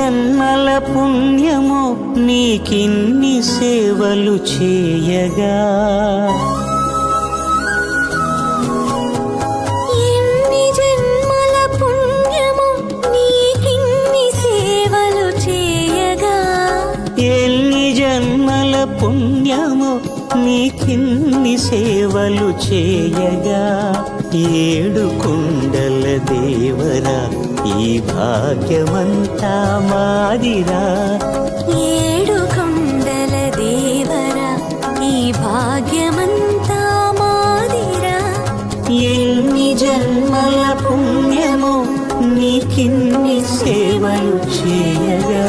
జన్మల పుణ్యమో నీకిన్ని సేవలు చేయగా, ఎన్ని జన్మల పుణ్యమో నీకిన్ని సేవలు చేయగా, ఎన్ని జన్మల పుణ్యమో నీకిన్ని సేవలు చేయగా, ఏడు కుండల దేవరా ఈ భాగ్యమంతా మాదిరా, ఏడు కొండల దేవరా ఈ భాగ్యమంతా మాదిరా, ఎన్ని జన్మల పుణ్యమో నీకిన్ని సేవలు చేయగా.